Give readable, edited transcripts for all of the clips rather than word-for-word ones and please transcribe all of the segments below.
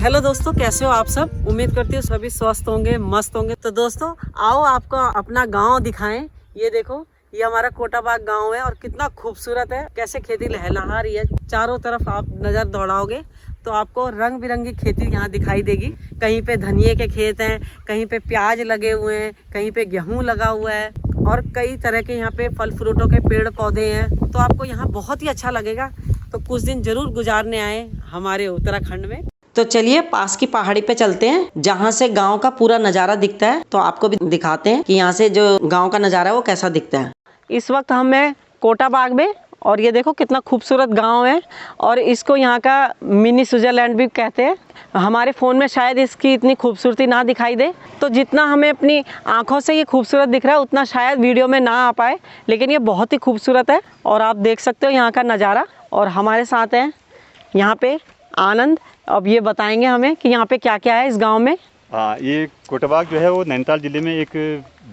Hello दोस्तों, कैसे हो आप सब। उम्मीद करती हूँ सभी स्वस्थ होंगे, मस्त होंगे। तो दोस्तों आओ आपको अपना गांव दिखाएं। ये देखो, ये हमारा कोटाबाग गांव है और कितना खूबसूरत है। कैसे खेती लहलहा रही है, चारों तरफ आप नज़र दौड़ाओगे तो आपको रंग बिरंगी खेती यहाँ दिखाई देगी। कहीं पे धनिए के खेत हैं, कहीं पे प्याज लगे हुए हैं, कहीं पे गेहूँ लगा हुआ है और कई तरह के यहाँ पे फल फ्रूटों के पेड़ पौधे हैं। तो आपको यहाँ बहुत ही अच्छा लगेगा। तो कुछ दिन जरूर गुजारने आए हमारे उत्तराखंड में। तो चलिए पास की पहाड़ी पे चलते हैं, जहाँ से गांव का पूरा नज़ारा दिखता है। तो आपको भी दिखाते हैं कि यहाँ से जो गांव का नज़ारा है वो कैसा दिखता है। इस वक्त हम हैं कोटाबाग में और ये देखो कितना खूबसूरत गांव है और इसको यहाँ का मिनी स्विट्जरलैंड भी कहते हैं। हमारे फ़ोन में शायद इसकी इतनी खूबसूरती ना दिखाई दे, तो जितना हमें अपनी आँखों से ये खूबसूरत दिख रहा है उतना शायद वीडियो में ना आ पाए, लेकिन ये बहुत ही खूबसूरत है और आप देख सकते हो यहाँ का नज़ारा। और हमारे साथ हैं यहाँ पे आनंद। अब ये बताएंगे हमें कि यहाँ पे क्या क्या है इस गांव में। हाँ, ये कोटाबाग जो है वो नैनीताल ज़िले में एक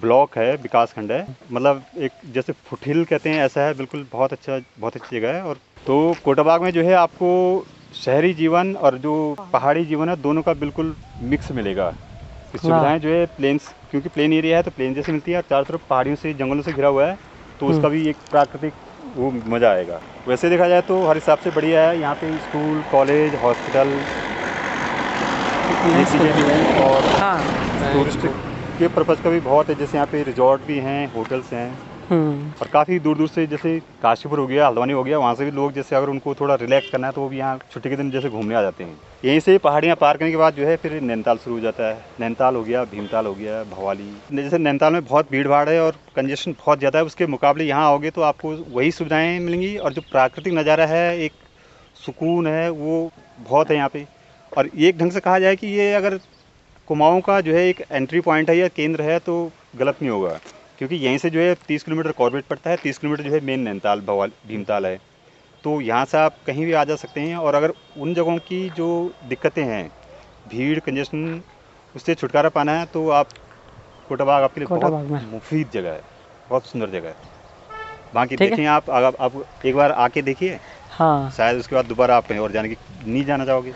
ब्लॉक है, विकास खंड है। मतलब एक जैसे फुटहिल कहते हैं ऐसा है, बिल्कुल बहुत अच्छी जगह है। और तो कोटाबाग में जो है आपको शहरी जीवन और जो पहाड़ी जीवन है दोनों का बिल्कुल मिक्स मिलेगा। सुविधाएं जो है प्लेन्स, क्योंकि प्लेन एरिया है तो प्लेन जैसे मिलती है और चारों तरफ पहाड़ियों से जंगलों से घिरा हुआ है, तो उसका भी एक प्राकृतिक वो मज़ा आएगा। वैसे देखा जाए तो हर हिसाब से बढ़िया है। यहाँ पे स्कूल, कॉलेज, हॉस्पिटल ये चीज़ें भी हैं और टूरिस्ट के पर्पज़ का भी बहुत है। जैसे यहाँ पे रिजॉर्ट भी हैं, होटल्स हैं और काफ़ी दूर दूर से, जैसे काशीपुर हो गया, हल्द्वानी हो गया, वहाँ से भी लोग जैसे अगर उनको थोड़ा रिलैक्स करना है तो वो भी यहाँ छुट्टी के दिन जैसे घूमने आ जाते हैं। यहीं से पहाड़ियाँ पार करने के बाद जो है फिर नैनीताल शुरू हो जाता है। नैनीताल हो गया, भीमताल हो गया, भवाली। जैसे नैनीताल में बहुत भीड़ भाड़ है और कंजेशन बहुत ज़्यादा है, उसके मुकाबले यहाँ आओगे तो आपको वही सुविधाएँ मिलेंगी और जो प्राकृतिक नज़ारा है, एक सुकून है, वो बहुत है यहाँ पर। और एक ढंग से कहा जाए कि ये अगर कुमाऊँ का जो है एक एंट्री पॉइंट है या केंद्र है तो गलत नहीं होगा, क्योंकि यहीं से जो है 30 किलोमीटर कॉर्बेट पड़ता है, 30 किलोमीटर जो है मेन नैनीताल भीमताल है। तो यहाँ से आप कहीं भी आ जा सकते हैं। और अगर उन जगहों की जो दिक्कतें हैं, भीड़, कंजेशन, उससे छुटकारा पाना है तो आप कोटाबाग आपके लिए बहुत मुफीद जगह है, बहुत सुंदर जगह है। बाकी देखें आप एक बार आके देखिए। हाँ, शायद उसके बाद दोबारा आप कहीं और जाने की नहीं जाना चाहोगे।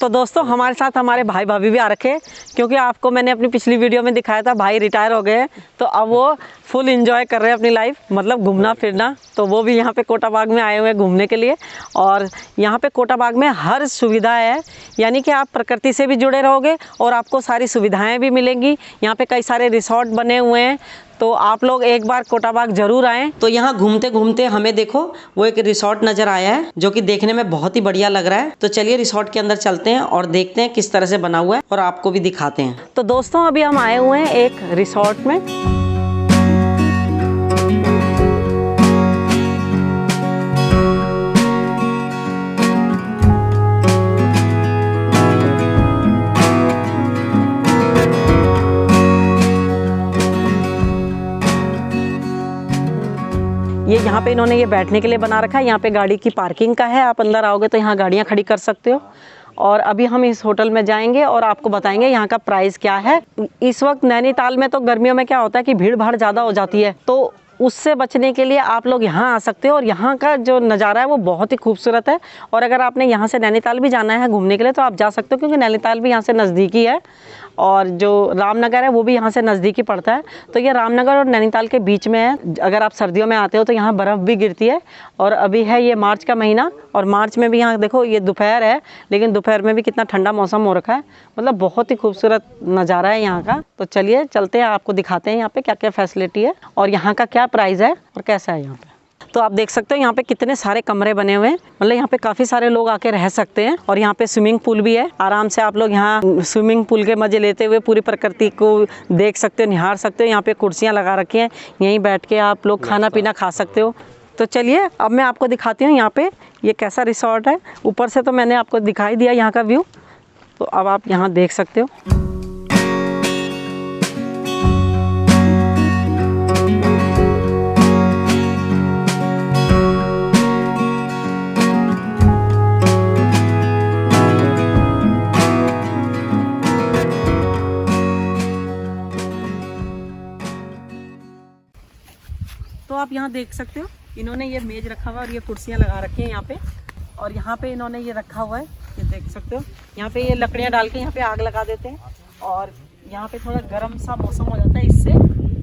तो दोस्तों हमारे साथ हमारे भाई भाभी भी आ रखे हैं, क्योंकि आपको मैंने अपनी पिछली वीडियो में दिखाया था भाई रिटायर हो गए हैं, तो अब वो फुल एंजॉय कर रहे हैं अपनी लाइफ, मतलब घूमना फिरना। तो वो भी यहाँ पे कोटाबाग में आए हुए हैं घूमने के लिए। और यहाँ पे कोटाबाग में हर सुविधा है, यानी कि आप प्रकृति से भी जुड़े रहोगे और आपको सारी सुविधाएँ भी मिलेंगी। यहाँ पे कई सारे रिसोर्ट बने हुए हैं, तो आप लोग एक बार कोटाबाग जरूर आएँ। तो यहाँ घूमते घूमते हमें देखो वो एक रिसोर्ट नज़र आया है जो कि देखने में बहुत ही बढ़िया लग रहा है। तो चलिए रिसोर्ट के अंदर चलते हैं और देखते हैं किस तरह से बना हुआ है और आपको भी दिखाते हैं। तो दोस्तों अभी हम आए हुए हैं एक रिसोर्ट में। ये यहाँ पे इन्होंने ये बैठने के लिए बना रखा है। यहाँ पे गाड़ी की पार्किंग का है, आप अंदर आओगे तो यहाँ गाड़ियाँ खड़ी कर सकते हो। और अभी हम इस होटल में जाएंगे और आपको बताएंगे यहाँ का प्राइस क्या है। इस वक्त नैनीताल में तो गर्मियों में क्या होता है कि भीड़ भाड़ ज़्यादा हो जाती है, तो उससे बचने के लिए आप लोग यहाँ आ सकते हो और यहाँ का जो नज़ारा है वो बहुत ही खूबसूरत है। और अगर आपने यहाँ से नैनीताल भी जाना है घूमने के लिए तो आप जा सकते हो, क्योंकि नैनीताल भी यहाँ से नज़दीकी है और जो रामनगर है वो भी यहाँ से नज़दीकी पड़ता है। तो ये रामनगर और नैनीताल के बीच में है। अगर आप सर्दियों में आते हो तो यहाँ बर्फ़ भी गिरती है। और अभी है ये मार्च का महीना और मार्च में भी यहाँ देखो ये दोपहर है, लेकिन दोपहर में भी कितना ठंडा मौसम हो रखा है। मतलब बहुत ही खूबसूरत नज़ारा है यहाँ का। तो चलिए चलते हैं, आपको दिखाते हैं यहाँ पे क्या क्या फैसिलिटी है और यहाँ का क्या प्राइस है और कैसा है यहाँ पे। तो आप देख सकते हो यहाँ पे कितने सारे कमरे बने हुए हैं, मतलब यहाँ पे काफ़ी सारे लोग आके रह सकते हैं। और यहाँ पे स्विमिंग पूल भी है, आराम से आप लोग यहाँ स्विमिंग पूल के मज़े लेते हुए पूरी प्रकृति को देख सकते हो, निहार सकते हो। यहाँ पे कुर्सियाँ लगा रखी हैं, यहीं बैठ के आप लोग खाना पीना खा सकते हो। तो चलिए अब मैं आपको दिखाती हूँ यहाँ पे ये कैसा रिसोर्ट है। ऊपर से तो मैंने आपको दिखाई दिया यहाँ का व्यू, तो अब आप यहाँ देख सकते हो। तो आप यहाँ देख सकते हो इन्होंने ये मेज रखा हुआ है और ये कुर्सियाँ लगा रखी हैं यहाँ पे। और यहाँ पे इन्होंने ये रखा हुआ है, ये देख सकते हो यहाँ पे ये लकड़ियाँ डाल के यहाँ पे आग लगा देते हैं और यहाँ पे थोड़ा गर्म सा मौसम हो जाता है, इससे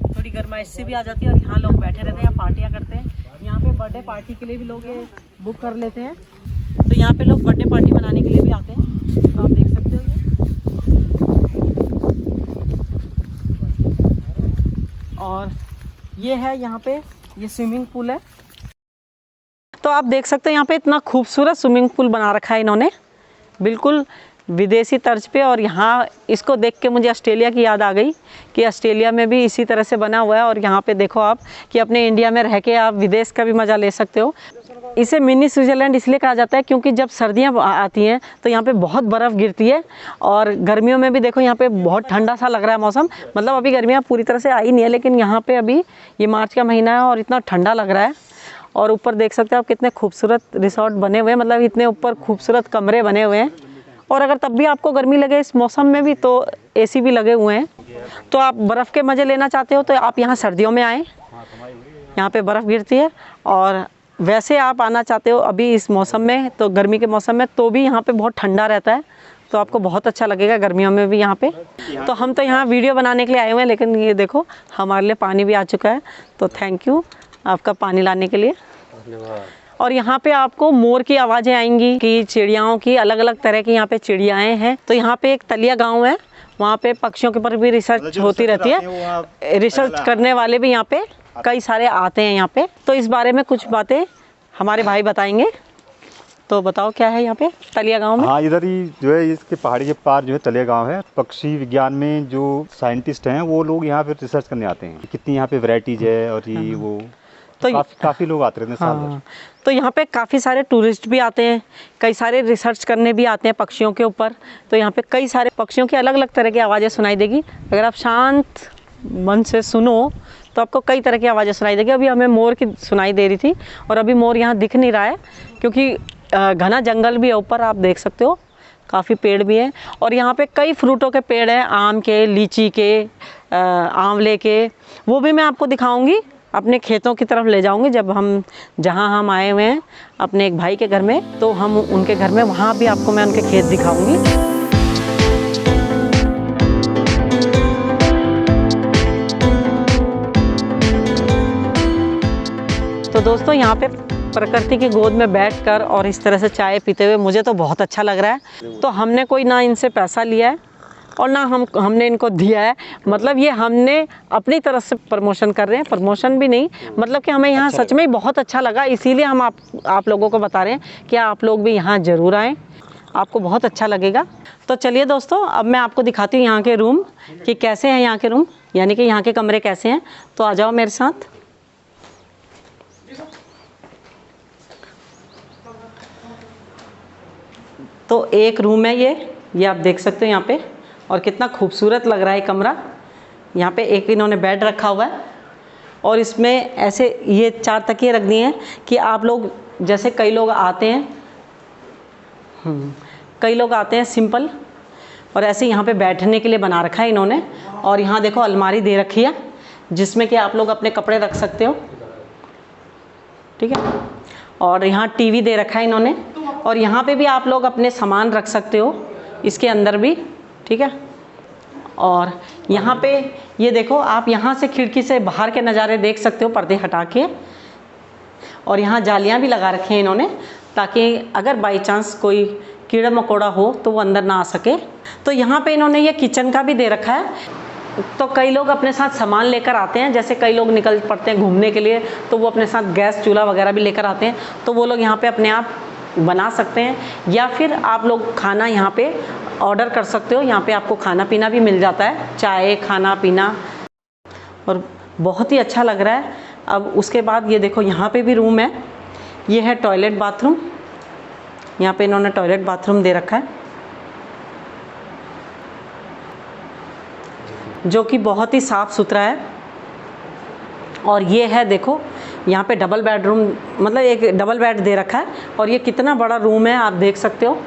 थोड़ी गर्माइश से भी आ जाती है और यहाँ लोग बैठे रहते हैं, यहाँ पार्टियाँ करते हैं। यहाँ पे बर्थडे पार्टी के लिए भी लोग ये बुक कर लेते हैं, तो यहाँ पे लोग बर्थडे पार्टी मनाने के लिए भी आते हैं। तो आप देख सकते हो ये, और ये है यहाँ पे ये स्विमिंग पूल है। तो आप देख सकते हैं यहाँ पे इतना खूबसूरत स्विमिंग पूल बना रखा है इन्होंने, बिल्कुल विदेशी तर्ज पे। और यहाँ इसको देख के मुझे ऑस्ट्रेलिया की याद आ गई कि ऑस्ट्रेलिया में भी इसी तरह से बना हुआ है। और यहाँ पे देखो आप कि अपने इंडिया में रह के आप विदेश का भी मज़ा ले सकते हो। इसे मिनी स्विट्ज़रलैंड इसलिए कहा जाता है क्योंकि जब सर्दियाँ आती हैं तो यहाँ पे बहुत बर्फ़ गिरती है, और गर्मियों में भी देखो यहाँ पे बहुत ठंडा सा लग रहा है मौसम। मतलब अभी गर्मियाँ पूरी तरह से आई नहीं है, लेकिन यहाँ पे अभी ये मार्च का महीना है और इतना ठंडा लग रहा है। और ऊपर देख सकते हो आप कितने खूबसूरत रिसोर्ट बने हुए हैं, मतलब इतने ऊपर खूबसूरत कमरे बने हुए हैं। और अगर तब भी आपको गर्मी लगे इस मौसम में भी, तो एसी भी लगे हुए हैं। तो आप बर्फ़ के मज़े लेना चाहते हो तो आप यहाँ सर्दियों में आएँ, यहाँ पे बर्फ़ गिरती है। और वैसे आप आना चाहते हो अभी इस मौसम में, तो गर्मी के मौसम में, तो भी यहाँ पे बहुत ठंडा रहता है, तो आपको बहुत अच्छा लगेगा गर्मियों में भी यहाँ पे। तो हम तो यहाँ वीडियो बनाने के लिए आए हुए हैं, लेकिन ये देखो हमारे लिए पानी भी आ चुका है, तो थैंक यू आपका पानी लाने के लिए। और यहाँ पे आपको मोर की आवाज़ें आएंगी, कि चिड़ियाओं की अलग अलग तरह की यहाँ पे चिड़ियाएँ हैं। तो यहाँ पे एक तलिया गाँव है, वहाँ पे पक्षियों के ऊपर भी रिसर्च होती रहती है, रिसर्च करने वाले भी यहाँ पे कई सारे आते हैं यहाँ पे। तो इस बारे में कुछ बातें हमारे भाई बताएंगे। तो बताओ क्या है यहाँ पे तलिया गांव में? हाँ, इधर ही जो है इसके पहाड़ी के पार जो है तलिया गांव है। पक्षी विज्ञान में जो साइंटिस्ट हैं वो लोग यहाँ पे रिसर्च करने आते हैं, कितनी यहाँ पे वैरायटीज है। और ये वो तो काफ़ी लोग आते रहते हैं साल भर। तो यहाँ पे काफ़ी सारे टूरिस्ट भी आते हैं, कई सारे रिसर्च करने भी आते हैं पक्षियों के ऊपर। तो यहाँ पे कई सारे पक्षियों की अलग अलग तरह की आवाज़ें सुनाई देगी। अगर आप शांत मन से सुनो तो आपको कई तरह की आवाज़ें सुनाई देगी। अभी हमें मोर की सुनाई दे रही थी, और अभी मोर यहाँ दिख नहीं रहा है क्योंकि घना जंगल भी है ऊपर, आप देख सकते हो काफ़ी पेड़ भी हैं। और यहाँ पे कई फ्रूटों के पेड़ हैं, आम के, लीची के, आंवले के, वो भी मैं आपको दिखाऊंगी। अपने खेतों की तरफ ले जाऊंगी जब हम जहाँ हम आए हुए हैं अपने एक भाई के घर में, तो हम उनके घर में, वहाँ भी आपको मैं उनके खेत दिखाऊंगी। तो दोस्तों यहाँ पे प्रकृति की गोद में बैठकर और इस तरह से चाय पीते हुए मुझे तो बहुत अच्छा लग रहा है। तो हमने कोई ना इनसे पैसा लिया है और ना हमने इनको दिया है, मतलब ये हमने अपनी तरफ से प्रमोशन कर रहे हैं। प्रमोशन भी नहीं, मतलब कि हमें यहाँ सच में ही बहुत अच्छा लगा, इसीलिए हम आप लोगों को बता रहे हैं कि आप लोग भी यहाँ ज़रूर आएँ, आपको बहुत अच्छा लगेगा। तो चलिए दोस्तों, अब मैं आपको दिखाती हूँ यहाँ के रूम कि कैसे हैं यहाँ के रूम, यानी कि यहाँ के कमरे कैसे हैं। तो आ जाओ मेरे साथ। तो एक रूम है ये आप देख सकते हो यहाँ पे, और कितना खूबसूरत लग रहा है कमरा। यहाँ पे एक इन्होंने बेड रखा हुआ है, और इसमें ऐसे ये 4 तकिए रख दिए हैं कि आप लोग, जैसे कई लोग आते हैं सिंपल, और ऐसे यहाँ पे बैठने के लिए बना रखा है इन्होंने। और यहाँ देखो अलमारी दे रखी है जिसमें कि आप लोग अपने कपड़े रख सकते हो, ठीक है। और यहाँ टीवी दे रखा है इन्होंने, और यहाँ पे भी आप लोग अपने सामान रख सकते हो इसके अंदर भी, ठीक है। और यहाँ पे ये देखो, आप यहाँ से खिड़की से बाहर के नज़ारे देख सकते हो पर्दे हटा के। और यहाँ जालियाँ भी लगा रखी हैं इन्होंने, ताकि अगर बाई चांस कोई कीड़ा मकोड़ा हो तो वो अंदर ना आ सके। तो यहाँ पे इन्होंने ये किचन का भी दे रखा है। तो कई लोग अपने साथ सामान लेकर आते हैं, जैसे कई लोग निकल पड़ते हैं घूमने के लिए, तो वो अपने साथ गैस चूल्हा वगैरह भी लेकर आते हैं, तो वो लोग यहाँ पे अपने आप बना सकते हैं। या फिर आप लोग खाना यहाँ पे ऑर्डर कर सकते हो, यहाँ पे आपको खाना पीना भी मिल जाता है, चाय खाना पीना, और बहुत ही अच्छा लग रहा है। अब उसके बाद ये देखो यहाँ पे भी रूम है, ये है टॉयलेट बाथरूम। यहाँ पे इन्होंने टॉयलेट बाथरूम दे रखा है, जो कि बहुत ही साफ़ सुथरा है। और ये है देखो यहाँ पे डबल बेडरूम, मतलब एक डबल बेड दे रखा है। और ये कितना बड़ा रूम है आप देख सकते हो,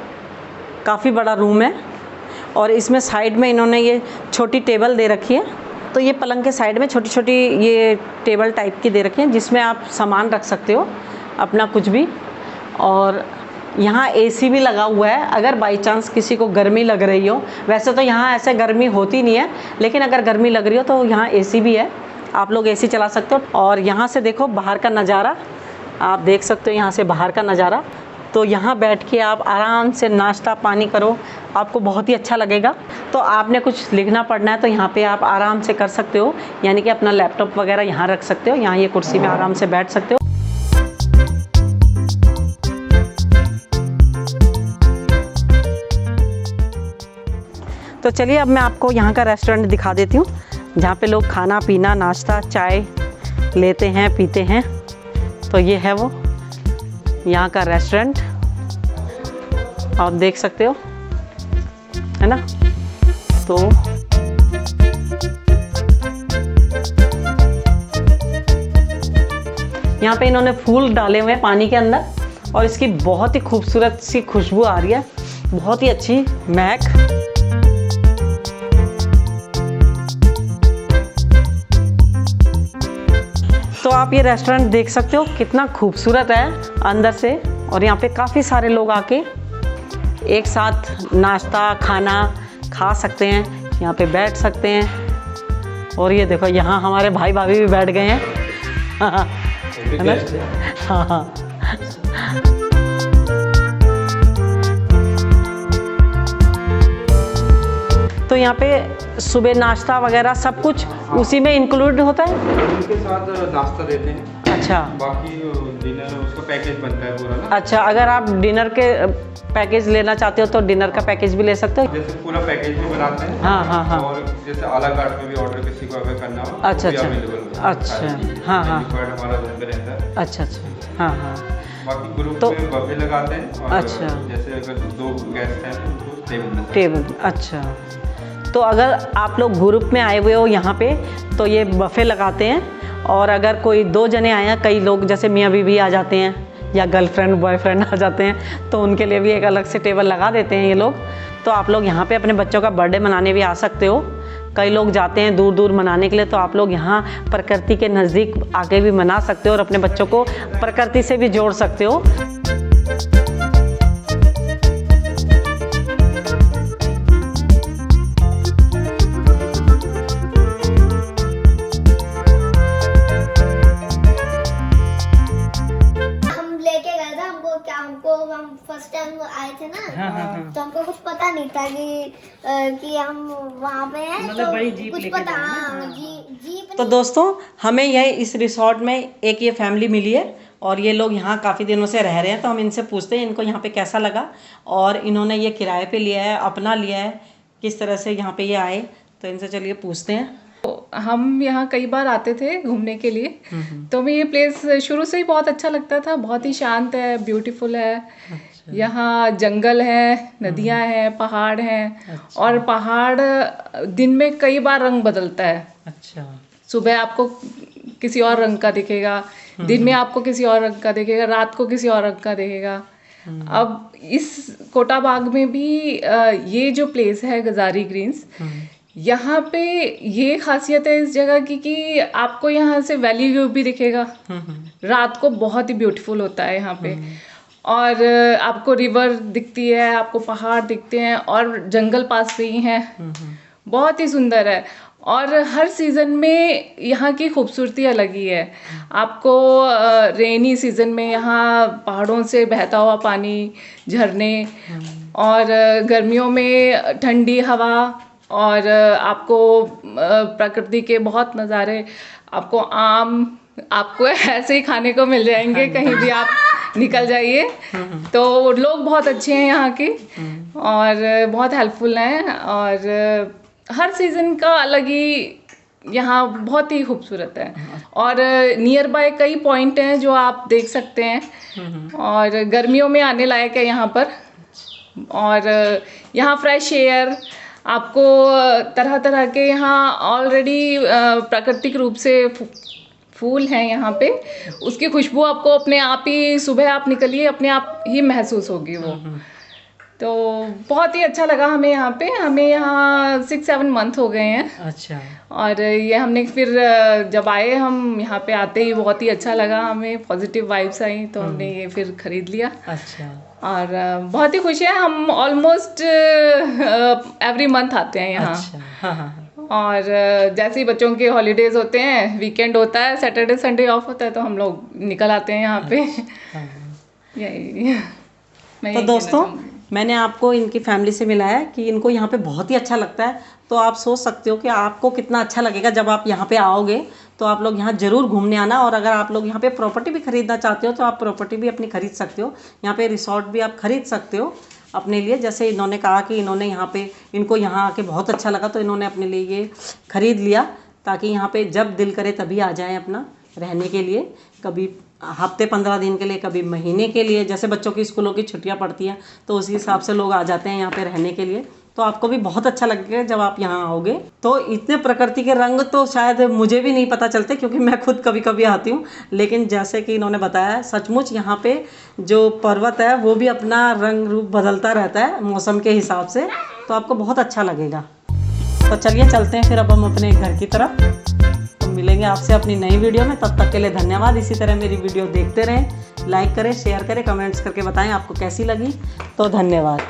काफ़ी बड़ा रूम है। और इसमें साइड में इन्होंने ये छोटी टेबल दे रखी है, तो ये पलंग के साइड में छोटी छोटी ये टेबल टाइप की दे रखी है, जिसमें आप सामान रख सकते हो अपना कुछ भी। और यहाँ एसी भी लगा हुआ है, अगर बाई चांस किसी को गर्मी लग रही हो। वैसे तो यहाँ ऐसे गर्मी होती नहीं है, लेकिन अगर गर्मी लग रही हो तो यहाँ एसी भी है, आप लोग एसी चला सकते हो। और यहाँ से देखो बाहर का नज़ारा, आप देख सकते हो यहाँ से बाहर का नज़ारा। तो यहाँ बैठ के आप आराम से नाश्ता पानी करो, आपको बहुत ही अच्छा लगेगा। तो आपने कुछ लिखना पढ़ना है तो यहाँ पे आप आराम से कर सकते हो, यानी कि अपना लैपटॉप वगैरह यहाँ रख सकते हो, यहाँ ये कुर्सी में आराम से बैठ सकते हो। तो चलिए अब मैं आपको यहाँ का रेस्टोरेंट दिखा देती हूँ, जहाँ पे लोग खाना पीना नाश्ता चाय लेते हैं पीते हैं। तो ये है वो यहाँ का रेस्टोरेंट, आप देख सकते हो, है ना। तो यहाँ पे इन्होंने फूल डाले हुए हैं पानी के अंदर, और इसकी बहुत ही खूबसूरत सी खुशबू आ रही है, बहुत ही अच्छी महक। तो आप ये रेस्टोरेंट देख सकते हो कितना खूबसूरत है अंदर से, और यहाँ पे काफ़ी सारे लोग आके एक साथ नाश्ता खाना खा सकते हैं, यहाँ पे बैठ सकते हैं। और ये देखो यहाँ हमारे भाई भाभी भी बैठ गए हैं, है ना। हाँ। तो यहाँ पे सुबह नाश्ता वगैरह सब कुछ उसी में इंक्लूड होता है, उनके साथ नाश्ता देते हैं। अच्छा, बाकी डिनर उसका पैकेज बनता है पूरा ना। अच्छा, अगर आप डिनर के पैकेज लेना चाहते हो तो डिनर का पैकेज भी ले सकते हो। जैसे पूरा पैकेज भी बनाते हैं। हाँ हाँ हाँ। और जैसे आ ला कार्ट में भी ऑर्डर किसी को अगर करना हो अच्छा तो अच्छा अवेलेबल है। अच्छा हाँ हाँ हमारा रूम पे रहता है। अच्छा अच्छा हाँ हाँ। बाकी ग्रुप तो में बफे लगाते हैं। और अच्छा, जैसे अगर 2 गेस्ट हैं तो उनको टेबल। अच्छा, तो अगर आप लोग ग्रुप में आए हुए हो यहाँ पे तो ये बफे लगाते हैं, और अगर कोई 2 जने आए हैं, कई लोग जैसे मियाँ बीवी आ जाते हैं या गर्लफ्रेंड बॉयफ्रेंड आ जाते हैं, तो उनके लिए भी एक अलग से टेबल लगा देते हैं ये लोग। तो आप लोग यहाँ पे अपने बच्चों का बर्थडे मनाने भी आ सकते हो। कई लोग जाते हैं दूर दूर मनाने के लिए, तो आप लोग यहाँ प्रकृति के नज़दीक आके भी मना सकते हो और अपने बच्चों को प्रकृति से भी जोड़ सकते हो। हम फर्स्ट टाइम आए थे ना, तो हमको कुछ पता नहीं था कि हम वहाँ पे हैं, मतलब तो बड़ी जीप कुछ लेके पता। जाना। हाँ, जीप। तो दोस्तों हमें यह इस रिसोर्ट में एक ये फैमिली मिली है, और ये लोग यहाँ काफ़ी दिनों से रह रहे हैं। तो हम इनसे पूछते हैं इनको यहाँ पे कैसा लगा, और इन्होंने ये किराए पे लिया है, अपना लिया है, किस तरह से यहाँ पे ये आए। तो इनसे चलिए पूछते हैं। हम यहाँ कई बार आते थे घूमने के लिए, तो हमें ये प्लेस शुरू से ही बहुत अच्छा लगता था। बहुत ही शांत है, ब्यूटीफुल है। अच्छा। यहाँ जंगल है, नदियाँ हैं, पहाड़ हैं। अच्छा। और पहाड़ दिन में कई बार रंग बदलता है। अच्छा, सुबह आपको किसी और रंग का दिखेगा, दिन में आपको किसी और रंग का दिखेगा, रात को किसी और रंग का दिखेगा। अब इस कोटा बाग में भी ये जो प्लेस है गजारी ग्रीन्स, यहाँ पे ये खासियत है इस जगह की कि आपको यहाँ से वैली व्यू भी दिखेगा। रात को बहुत ही ब्यूटीफुल होता है यहाँ पे, और आपको रिवर दिखती है, आपको पहाड़ दिखते हैं, और जंगल पास में ही है। बहुत ही सुंदर है, और हर सीज़न में यहाँ की खूबसूरती अलग ही है। आपको रेनी सीज़न में यहाँ पहाड़ों से बहता हुआ पानी, झरने, और गर्मियों में ठंडी हवा, और आपको प्रकृति के बहुत नज़ारे, आपको आम आपको ऐसे ही खाने को मिल जाएंगे कहीं भी आप निकल जाइए। तो लोग बहुत अच्छे हैं यहाँ के, और बहुत हेल्पफुल हैं, और हर सीज़न का अलग ही यहाँ बहुत ही खूबसूरत है। और नियर बाय कई पॉइंट हैं जो आप देख सकते हैं, और गर्मियों में आने लायक है यहाँ पर। और यहाँ फ्रेश एयर, आपको तरह तरह के यहाँ ऑलरेडी प्राकृतिक रूप से फूल हैं यहाँ पे, उसकी खुशबू आपको अपने आप ही, सुबह आप निकलिए अपने आप ही महसूस होगी वो। तो बहुत ही अच्छा लगा हमें यहाँ पे। हमें यहाँ 6-7 मंथ हो गए हैं। अच्छा। और ये हमने फिर जब आए हम यहाँ पे आते ही बहुत ही अच्छा लगा, हमें पॉजिटिव वाइब्स आई, तो हमने ये फिर खरीद लिया। अच्छा। और बहुत ही खुश हैं हम। ऑलमोस्ट एवरी मंथ आते हैं यहाँ। अच्छा। हाँ हाँ हाँ। और जैसे ही बच्चों के हॉलीडेज होते हैं, वीकेंड होता है, सैटरडे संडे ऑफ होता है, तो हम लोग निकल आते हैं यहाँ पे। हाँ। यही मैं तो यही दोस्तों, कहना चाहूँगी। मैंने आपको इनकी फैमिली से मिलाया कि इनको यहाँ पे बहुत ही अच्छा लगता है। तो आप सोच सकते हो कि आपको कितना अच्छा लगेगा जब आप यहाँ पे आओगे। तो आप लोग यहाँ ज़रूर घूमने आना। और अगर आप लोग यहाँ पे प्रॉपर्टी भी खरीदना चाहते हो तो आप प्रॉपर्टी भी अपनी खरीद सकते हो। यहाँ पे रिसोर्ट भी आप खरीद सकते हो अपने लिए। जैसे इन्होंने कहा कि इन्होंने यहाँ पे, इनको यहाँ आके बहुत अच्छा लगा, तो इन्होंने अपने लिए ये खरीद लिया, ताकि यहाँ पे जब दिल करे तभी आ जाएं अपना रहने के लिए। कभी हफ्ते 15 दिन के लिए, कभी महीने के लिए। जैसे बच्चों की स्कूलों की छुट्टियां पड़ती हैं तो उसी हिसाब से लोग आ जाते हैं यहाँ पे रहने के लिए। तो आपको भी बहुत अच्छा लगेगा जब आप यहाँ आओगे। तो इतने प्रकृति के रंग तो शायद मुझे भी नहीं पता चलते, क्योंकि मैं खुद कभी कभी आती हूँ। लेकिन जैसे कि इन्होंने बताया, सचमुच यहाँ पे जो पर्वत है वो भी अपना रंग रूप बदलता रहता है मौसम के हिसाब से। तो आपको बहुत अच्छा लगेगा। तो चलिए चलते हैं फिर अब हम अपने घर की तरफ। तो मिलेंगे आपसे अपनी नई वीडियो में। तब तक के लिए धन्यवाद। इसी तरह मेरी वीडियो देखते रहें, लाइक करें, शेयर करें, कमेंट्स करके बताएं आपको कैसी लगी। तो धन्यवाद।